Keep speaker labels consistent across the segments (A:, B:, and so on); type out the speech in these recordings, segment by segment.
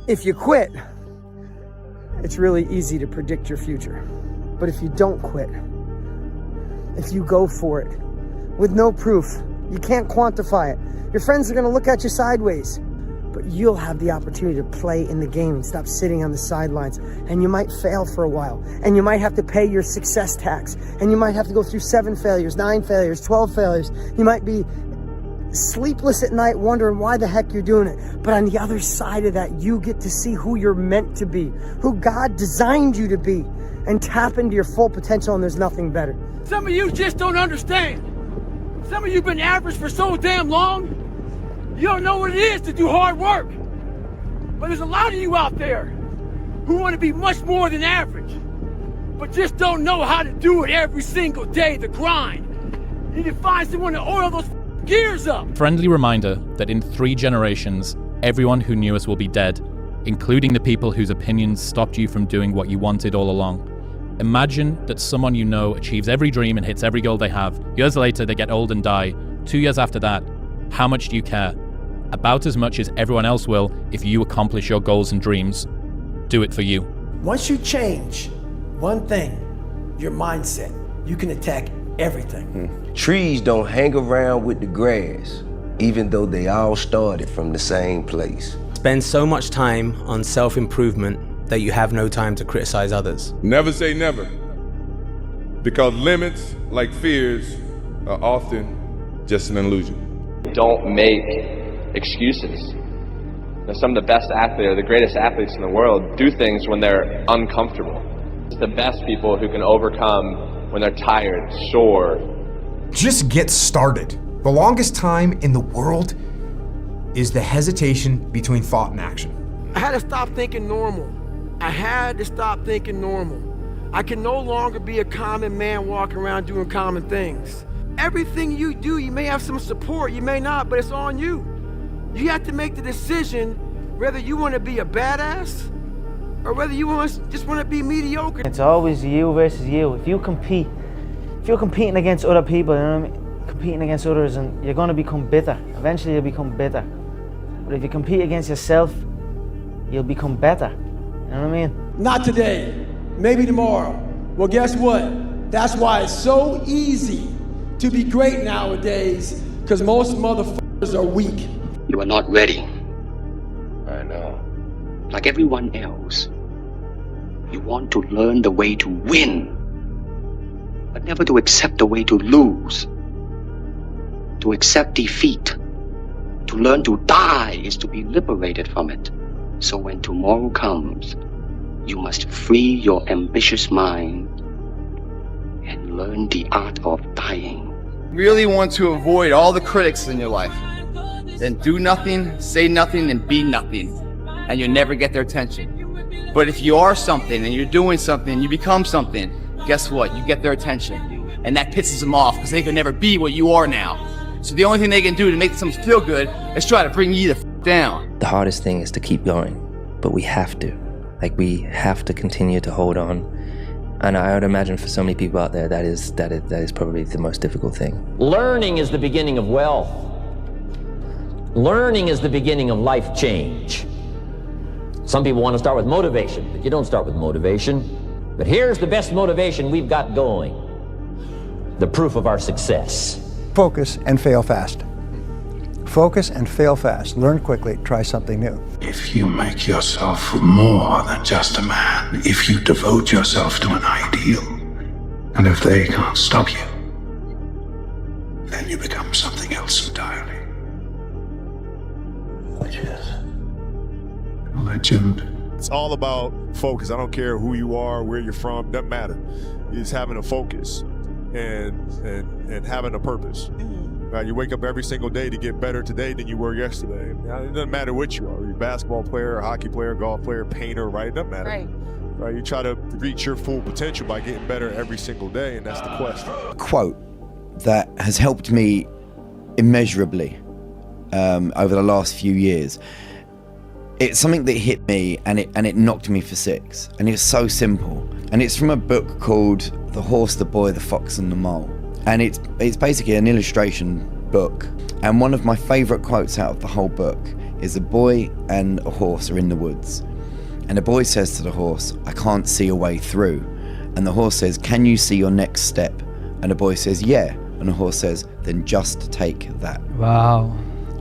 A: If you quit, it's really easy to predict your future. But if you don't quit, if you go for it with no proof, you can't quantify it. Your friends are gonna look at you sideways, but you'll have the opportunity to play in the game and stop sitting on the sidelines. And you might fail for a while, and you might have to pay your success tax, and you might have to go through 7 failures, 9 failures, 12 failures. You might be sleepless at night wondering why the heck you're doing it. But on the other side of that, you get to see who you're meant to be, who God designed you to be, and tap into your full potential, and there's nothing better.
B: Some of you just don't understand. Some of you been average for so damn long, you don't know what it is to do hard work. But there's a lot of you out there who want to be much more than average, but just don't know how to do it every single day, the grind. You need to find someone to oil those gears up.
C: Friendly reminder that in 3 generations, everyone who knew us will be dead, including the people whose opinions stopped you from doing what you wanted all along. Imagine that someone you know achieves every dream and hits every goal they have. Years later, they get old and die. 2 years after that, how much do you care? About as much as everyone else will if you accomplish your goals and dreams. Do it for you.
D: Once you change one thing, your mindset, you can attack everything.
E: Trees don't hang around with the grass, even though they all started from the same place.
F: Spend so much time on self-improvement that you have no time to criticize others.
G: Never say never, because limits, like fears, are often just an illusion.
H: Don't make excuses. Some of the best athletes, or the greatest athletes in the world, do things when they're uncomfortable. It's the best people who can overcome when they're tired, sore.
I: Just get started. The longest time in the world is the hesitation between thought and action.
B: I had to stop thinking normal. I had to stop thinking normal. I can no longer be a common man walking around doing common things. Everything you do, you may have some support, you may not, but it's on you. You have to make the decision whether you want to be a badass or whether you just want to be mediocre.
J: It's always you versus you. If you're competing against other people, you know what I mean? Competing against others, and you're going to become bitter. Eventually you'll become bitter. But if you compete against yourself, you'll become better. You know what I mean?
D: Not today, maybe tomorrow. Well, guess what? That's why it's so easy to be great nowadays, because most motherfuckers are weak.
K: You are not ready.
E: I know.
K: Like everyone else, you want to learn the way to win, but never to accept the way to lose. To accept defeat, to learn to die is to be liberated from it. So when tomorrow comes, you must free your ambitious mind and learn the art of dying.
L: Really want to avoid all the critics in your life. Then do nothing, say nothing, and be nothing, and you'll never get their attention. But if you are something and you're doing something and you become something, guess what? You get their attention. And that pisses them off because they can never be what you are now. So the only thing they can do to make themselves feel good is try to bring you the down.
M: The hardest thing is to keep going, but we have to. We have to continue to hold on. And I would imagine for so many people out there, that is probably the most difficult thing.
N: Learning is the beginning of wealth. Learning is the beginning of life change. Some people want to start with motivation, but you don't start with motivation. But here's the best motivation we've got going. The proof of our success.
O: Focus and fail fast. Focus and fail fast. Learn quickly. Try something new.
P: If you make yourself more than just a man, if you devote yourself to an ideal, and if they can't stop you, then you become something else entirely. Which is a legend.
G: It's all about focus. I don't care who you are, where you're from, doesn't matter. It's having a focus and having a purpose. You wake up every single day to get better today than you were yesterday. It doesn't matter what you are. You're a basketball player, a hockey player, golf player, painter, right? It doesn't matter. Right? You try to reach your full potential by getting better every single day, and that's the quest.
Q: A quote that has helped me immeasurably over the last few years. It's something that hit me and it knocked me for six. And it's so simple. And it's from a book called The Horse, the Boy, the Fox and the Mole. And it's basically an illustration book. And one of my favorite quotes out of the whole book is a boy and a horse are in the woods. And the boy says to the horse, I can't see a way through. And the horse says, can you see your next step? And the boy says, yeah. And the horse says, then just take that.
J: Wow.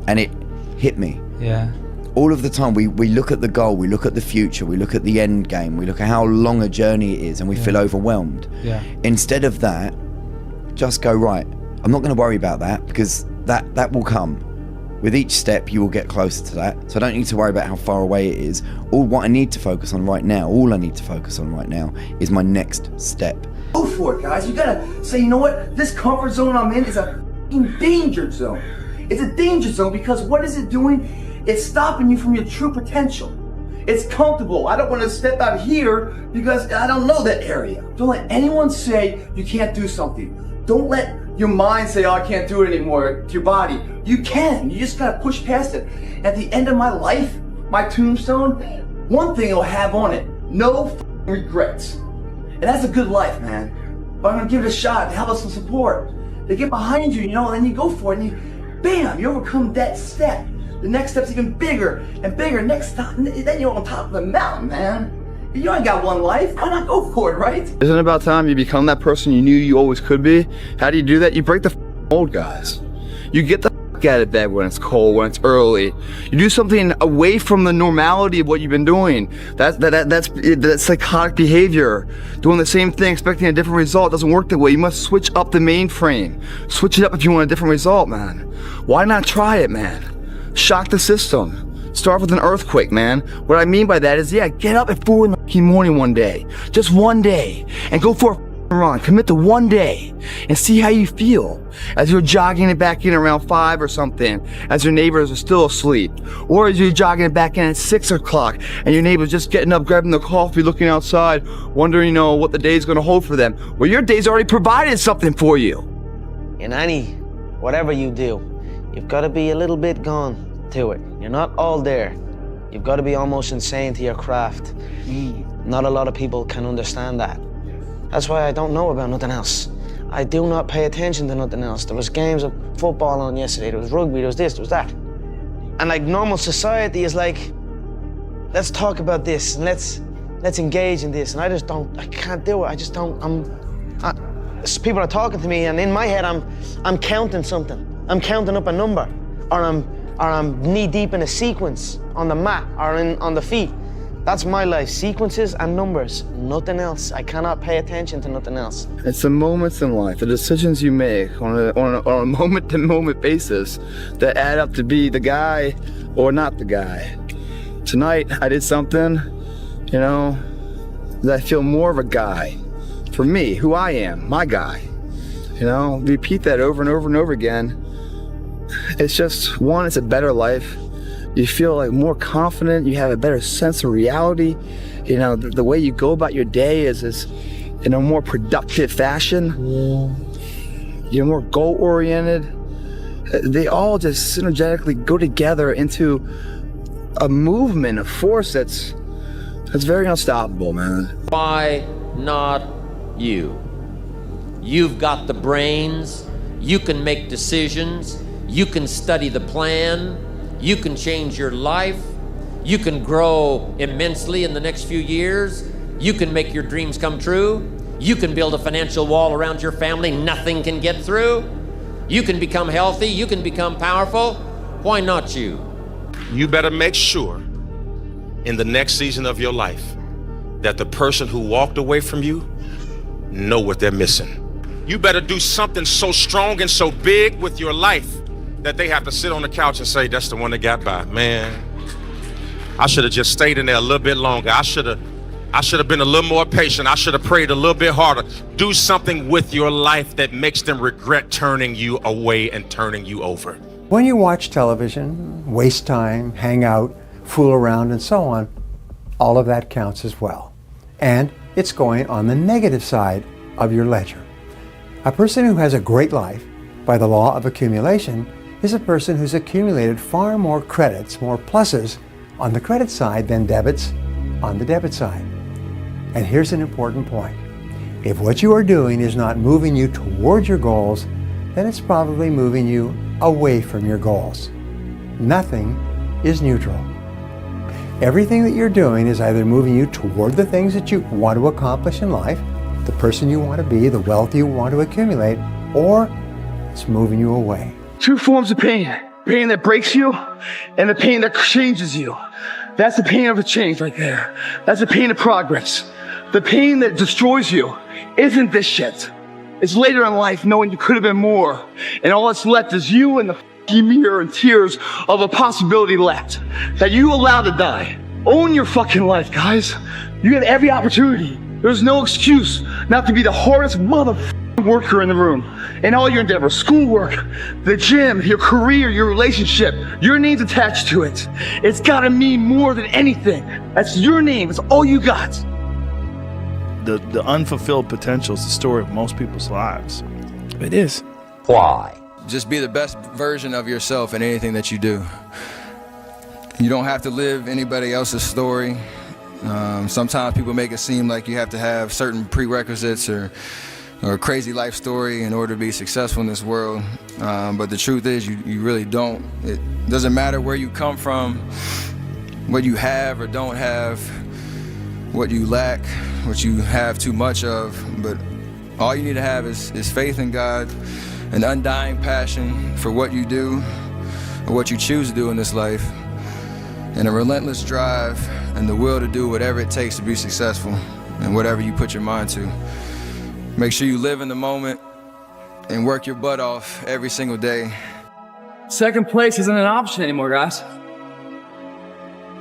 Q: And it hit me.
J: Yeah.
Q: All of the time, we look at the goal, we look at the future, we look at the end game, we look at how long a journey it is, and we feel overwhelmed.
J: Yeah.
Q: Instead of that, just go, right, I'm not going to worry about that, because that will come. With each step, you will get closer to that. So I don't need to worry about how far away it is. All I need to focus on right now is my next step.
R: Go for it, guys. You gotta say, you know what? This comfort zone I'm in is a f***ing danger zone. It's a danger zone because what is it doing? It's stopping you from your true potential. It's comfortable. I don't want to step out here because I don't know that area. Don't let anyone say you can't do something. Don't let your mind say, oh, I can't do it anymore to your body. You can. You just gotta push past it. At the end of my life, my tombstone, one thing it'll have on it, no f***ing regrets. And that's a good life, man. But I'm gonna give it a shot, have us some support. They get behind you, you know, and then you go for it, and you, bam, you overcome that step. The next step's even bigger and bigger. Next time, then you're on top of the mountain, man. You ain't got one life. Why not go for it, right?
L: Isn't it about time you become that person you knew you always could be? How do you do that? You break the mold, guys. You get the out of bed when it's cold, when it's early. You do something away from the normality of what you've been doing. That's psychotic behavior. Doing the same thing, expecting a different result doesn't work that way. You must switch up the mainframe. Switch it up if you want a different result, man. Why not try it, man? Shock the system. Start with an earthquake, man. What I mean by that is, yeah, get up at 4 in the morning one day. Just one day. And go for a run. Commit to one day. And see how you feel. As you're jogging it back in around 5 or something. As your neighbors are still asleep. Or as you're jogging it back in at 6 o'clock. And your neighbor's just getting up, grabbing the coffee, looking outside. Wondering, you know, what the day's going to hold for them. Well, your day's already provided something for you.
J: In whatever you do, you've got to be a little bit gone to it. You're not all there. You've got to be almost insane to your craft. Not a lot of people can understand that. That's why I don't know about nothing else. I do not pay attention to nothing else. There was games of football on yesterday, there was rugby, there was this, there was that. And like normal society is like, let's talk about this and let's engage in this. And I can't do it. I just don't, people are talking to me and in my head I'm counting something. I'm counting up a number or I'm knee deep in a sequence on the mat or on the feet. That's my life, sequences and numbers, nothing else. I cannot pay attention to nothing else.
L: It's the moments in life, the decisions you make on a moment-to-moment basis that add up to be the guy or not the guy. Tonight, I did something, you know, that I feel more of a guy. For me, who I am, my guy. You know, repeat that over and over and over again. It's just, one, it's a better life. You feel like more confident, you have a better sense of reality. You know, the way you go about your day is in a more productive fashion. You're more goal-oriented. They all just synergetically go together into a movement, a force that's very unstoppable, man.
N: Why not you? You've got the brains, you can make decisions, you can study the plan, you can change your life, you can grow immensely in the next few years, you can make your dreams come true, you can build a financial wall around your family nothing can get through, you can become healthy, you can become powerful. Why not you?
S: You better make sure in the next season of your life that the person who walked away from you know what they're missing. You better do something so strong and so big with your life that they have to sit on the couch and say, that's the one that got by. Man, I should have just stayed in there a little bit longer. I should have been a little more patient. I should have prayed a little bit harder. Do something with your life that makes them regret turning you away and turning you over.
O: When you watch television, waste time, hang out, fool around, and so on, all of that counts as well. And it's going on the negative side of your ledger. A person who has a great life, by the law of accumulation, is a person who's accumulated far more credits, more pluses on the credit side than debits on the debit side. And here's an important point. If what you are doing is not moving you towards your goals, then it's probably moving you away from your goals. Nothing is neutral. Everything that you're doing is either moving you toward the things that you want to accomplish in life, the person you want to be, the wealth you want to accumulate, or it's moving you away.
R: Two forms of pain. Pain that breaks you and the pain that changes you. That's the pain of a change right there. That's the pain of progress. The pain that destroys you isn't this shit. It's later in life knowing you could have been more. And all that's left is you and the mirror and tears of a possibility left that you allowed to die. Own your fucking life, guys. You have every opportunity. There's no excuse not to be the hardest motherfucking worker in the room. In all your endeavors, schoolwork, the gym, your career, your relationship, your name's attached to it. It's gotta mean more than anything. That's your name, it's all you got.
T: The unfulfilled potential is the story of most people's lives. It is.
N: Why?
U: Just be the best version of yourself in anything that you do. You don't have to live anybody else's story. Sometimes people make it seem like you have to have certain prerequisites or a crazy life story in order to be successful in this world. But the truth is you really don't. It doesn't matter where you come from, what you have or don't have, what you lack, what you have too much of, but all you need to have is faith in God, an undying passion for what you do or what you choose to do in this life, and a relentless drive and the will to do whatever it takes to be successful and whatever you put your mind to. Make sure you live in the moment and work your butt off every single day.
R: Second place isn't an option anymore, guys.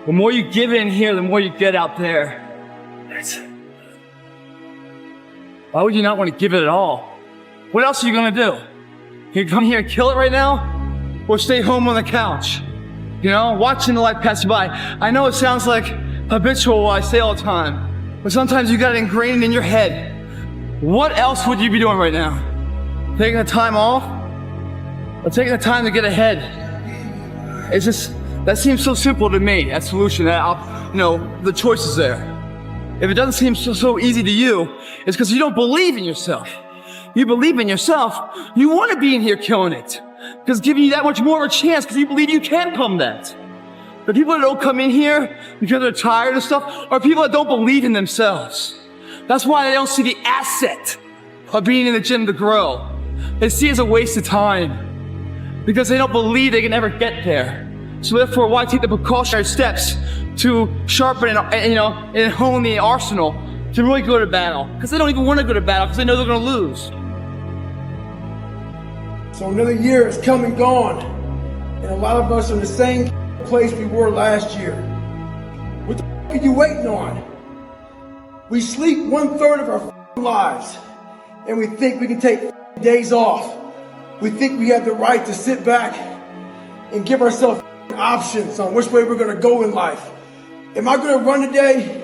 R: The more you give in here, the more you get out there. Why would you not want to give it at all? What else are you gonna do? Can you come here and kill it right now? Or stay home on the couch? You know, watching the life pass you by. I know it sounds like habitual what I say all the time, but sometimes you got it ingrained in your head. What else would you be doing right now? Taking the time off? Or taking the time to get ahead? It's just, that seems so simple to me, that solution, the choice is there. If it doesn't seem so easy to you, it's because you don't believe in yourself. You believe in yourself, you want to be in here killing it. Because giving you that much more of a chance because you believe you can come that. The people that don't come in here because they're tired of stuff are people that don't believe in themselves. That's why they don't see the asset of being in the gym to grow. They see it as a waste of time because they don't believe they can ever get there. So therefore, why take the precautionary steps to sharpen and hone the arsenal to really go to battle? Because they don't even want to go to battle because they know they're going to lose.
D: So another year has come and gone, and a lot of us are in the same place we were last year. What the f*** are you waiting on? We sleep 1/3 of our lives, and we think we can take days off. We think we have the right to sit back and give ourselves options on which way we're going to go in life. Am I going to run today?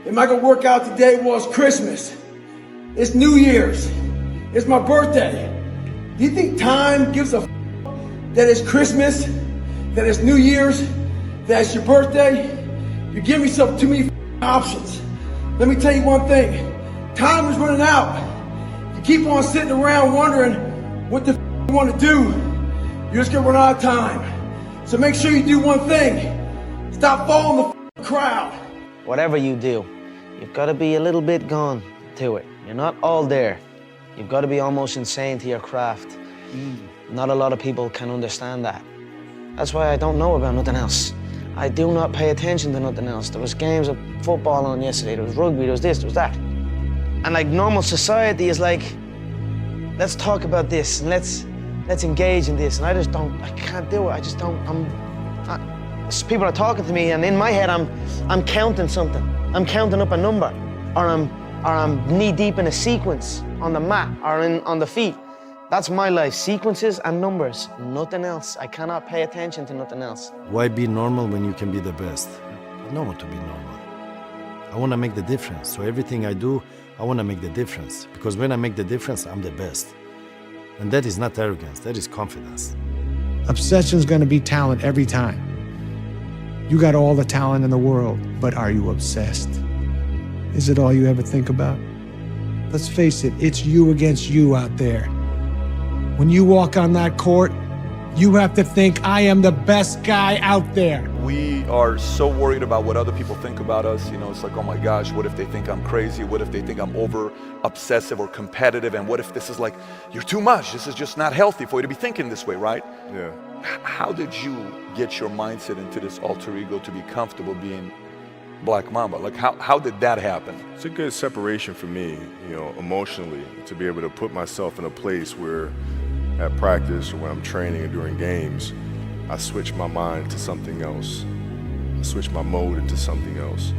D: Am I going to work out today? Well, it's Christmas. It's New Year's. It's my birthday. Do you think time gives a that it's Christmas, that it's New Year's, that it's your birthday? You give yourself too many options. Let me tell you one thing. Time is running out. You keep on sitting around wondering what the you want to do, you're just going to run out of time. So make sure you do one thing. Stop following the crowd.
J: Whatever you do, you've got to be a little bit gone to it. You're not all there. You've got to be almost insane to your craft. Not a lot of people can understand that. That's why I don't know about nothing else. I do not pay attention to nothing else. There was games of football on yesterday, there was rugby, there was this, there was that. And like normal society is like, let's talk about this and let's engage in this. And I can't do it. I just don't, people are talking to me and in my head I'm counting something. I'm counting up a number or I'm knee deep in a sequence on the mat or on the feet. That's my life, sequences and numbers, nothing else. I cannot pay attention to nothing else.
V: Why be normal when you can be the best? I don't want to be normal. I want to make the difference. So everything I do, I want to make the difference. Because when I make the difference, I'm the best. And that is not arrogance, that is confidence.
W: Obsession's gonna be talent every time. You got all the talent in the world, but are you obsessed? Is it all you ever think about? Let's face it, it's you against you out there. When you walk on that court, You have to think I am the best guy out there.
A: We are so worried about what other people think about us. You know, it's like, oh my gosh, what if they think I'm crazy? What if they think I'm over obsessive or competitive? And what if this is like, you're too much. This is just not healthy for you to be thinking this way, right?
G: Yeah.
A: How did you get your mindset into this alter ego to be comfortable being Black Mamba? Like, how did that happen?
G: It's a good separation for me, you know, emotionally, to be able to put myself in a place where at practice or when I'm training or during games, I switch my mind to something else. I switch my mode into something else,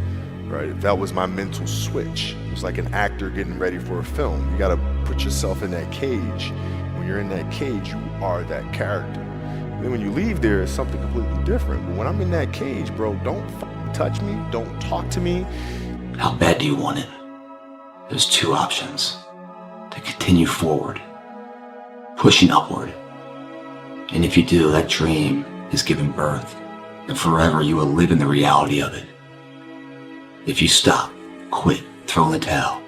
G: right? That was my mental switch. It was like an actor getting ready for a film. You gotta put yourself in that cage. When you're in that cage, you are that character. And then when you leave there, it's something completely different. But when I'm in that cage, bro, don't touch me, don't talk to me.
K: How bad do you want it? There's two options. To continue forward, pushing upward. And if you do, that dream is given birth, and forever you will live in the reality of it. If you stop, quit, throw in the towel,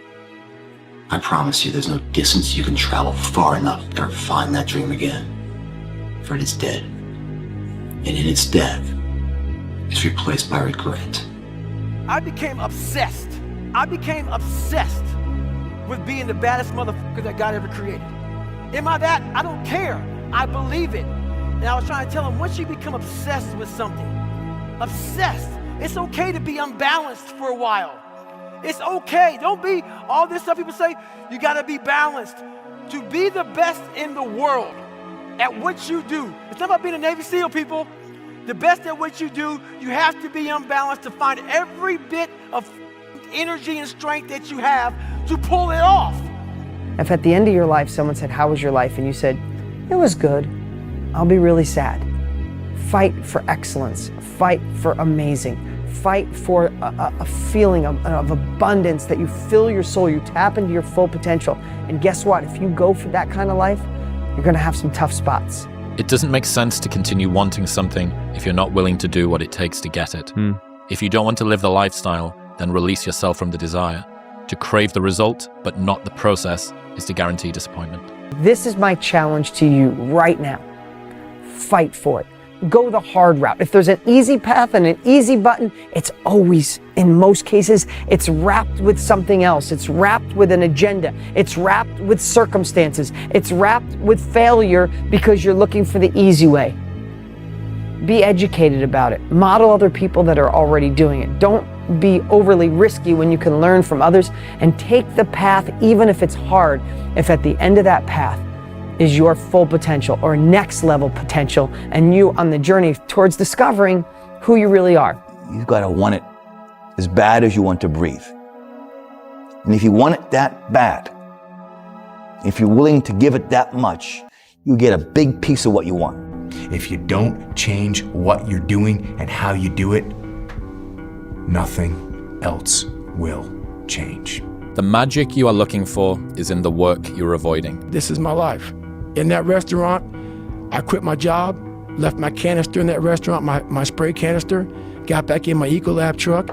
K: I promise you there's no distance you can travel far enough to ever find that dream again. For it is dead. And in its death, it's replaced by regret.
B: I became obsessed. I became obsessed with being the baddest motherfucker that God ever created. Am I that? I don't care. I believe it. And I was trying to tell him, once you become obsessed with something, obsessed, it's okay to be unbalanced for a while. It's okay. Don't be all this stuff people say, you gotta be balanced. To be the best in the world at what you do, it's not about being a Navy SEAL, people. The best at what you do, you have to be unbalanced to find every bit of energy and strength that you have to pull it off.
C: If at the end of your life someone said, how was your life? And you said, it was good, I'll be really sad. Fight for excellence, fight for amazing, fight for a feeling of abundance that you fill your soul, you tap into your full potential. And guess what? If you go for that kind of life, you're gonna have some tough spots.
F: It doesn't make sense to continue wanting something if you're not willing to do what it takes to get it. If you don't want to live the lifestyle, then release yourself from the desire. To crave the result, but not the process, is to guarantee disappointment.
C: This is my challenge to you right now. Fight for it. Go the hard route. If there's an easy path and an easy button, it's always, in most cases, it's wrapped with something else. It's wrapped with an agenda. It's wrapped with circumstances. It's wrapped with failure because you're looking for the easy way. Be educated about it. Model other people that are already doing it. Don't be overly risky when you can learn from others, and take the path even if it's hard, if at the end of that path is your full potential or next level potential, and you on the journey towards discovering who you really are.
X: You've got to want it as bad as you want to breathe. And if you want it that bad, if you're willing to give it that much, you get a big piece of what you want.
I: If you don't change what you're doing and how you do it, nothing else will change.
F: The magic you are looking for is in the work you're avoiding.
D: This is my life. In that restaurant, I quit my job, left my canister in that restaurant, my spray canister, got back in my Ecolab truck,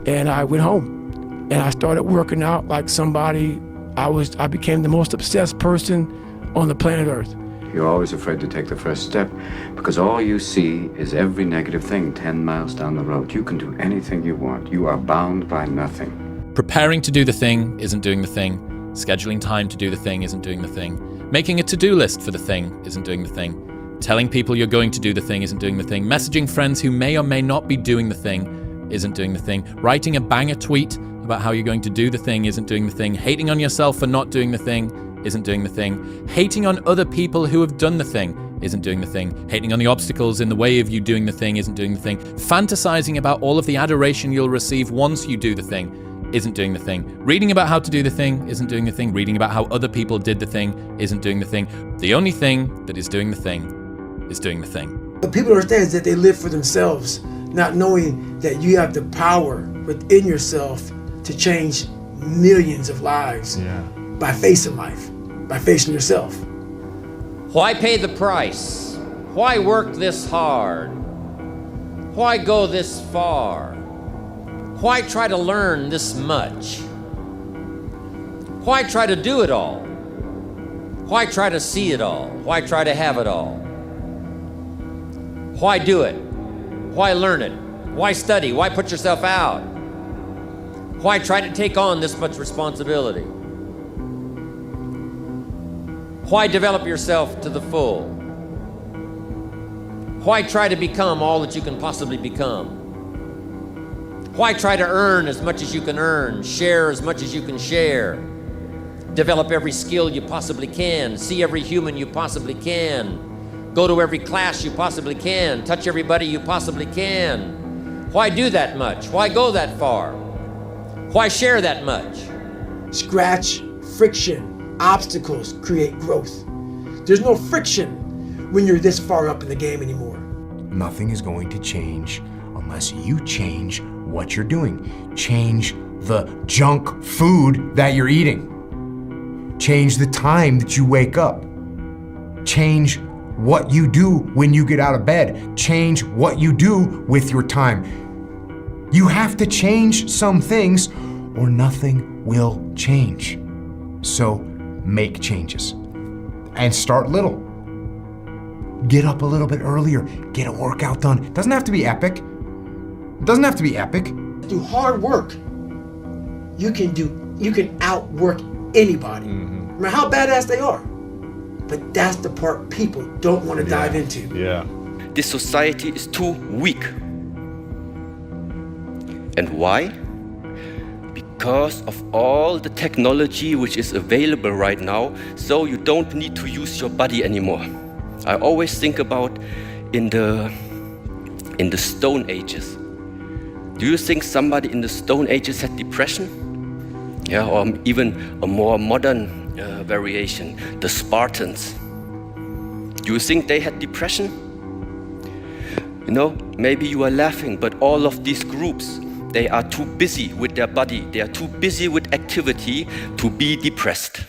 D: and I went home. And I started working out like somebody. I became the most obsessed person on the planet Earth.
Y: You're always afraid to take the first step because all you see is every negative thing 10 miles down the road. You can do anything you want. You are bound by nothing.
F: Preparing to do the thing isn't doing the thing. Scheduling time to do the thing isn't doing the thing. Making a to-do list for the thing isn't doing the thing. Telling people you're going to do the thing isn't doing the thing. Messaging friends who may or may not be doing the thing isn't doing the thing. Writing a banger tweet about how you're going to do the thing isn't doing the thing. Hating on yourself for not doing the thing isn't doing the thing. Hating on other people who have done the thing isn't doing the thing. Hating on the obstacles in the way of you doing the thing isn't doing the thing. Fantasizing about all of the adoration you'll receive once you do the thing isn't doing the thing. Reading about how to do the thing isn't doing the thing. Reading about how other people did the thing isn't doing the thing. The only thing that is doing the thing is doing the thing.
D: What people understand is that they live for themselves, not knowing that you have the power within yourself to change millions of lives by facing life, by facing yourself.
N: Why pay the price? Why work this hard? Why go this far? Why try to learn this much? Why try to do it all? Why try to see it all? Why try to have it all? Why do it? Why learn it? Why study? Why put yourself out? Why try to take on this much responsibility? Why develop yourself to the full? Why try to become all that you can possibly become? Why try to earn as much as you can earn, share as much as you can share, develop every skill you possibly can, see every human you possibly can, go to every class you possibly can, touch everybody you possibly can? Why do that much? Why go that far? Why share that much?
D: Scratch, friction, obstacles create growth. There's no friction when you're this far up in the game anymore.
I: Nothing is going to change unless you change what you're doing. Change the junk food that you're eating. Change the time that you wake up. Change what you do when you get out of bed. Change what you do with your time. You have to change some things or nothing will change. So make changes and start little. Get up a little bit earlier, get a workout done. It doesn't have to be epic. It doesn't have to be epic.
D: Through hard work, you can outwork anybody, no matter how badass they are. But that's the part people don't want to dive into.
E: Yeah. This society is too weak. And why? Because of all the technology which is available right now, so you don't need to use your body anymore. I always think about in the Stone Ages. Do you think somebody in the Stone Ages had depression? Yeah, or even a more modern variation, the Spartans. Do you think they had depression? You know, maybe you are laughing, but all of these groups, they are too busy with their body, they are too busy with activity to be depressed.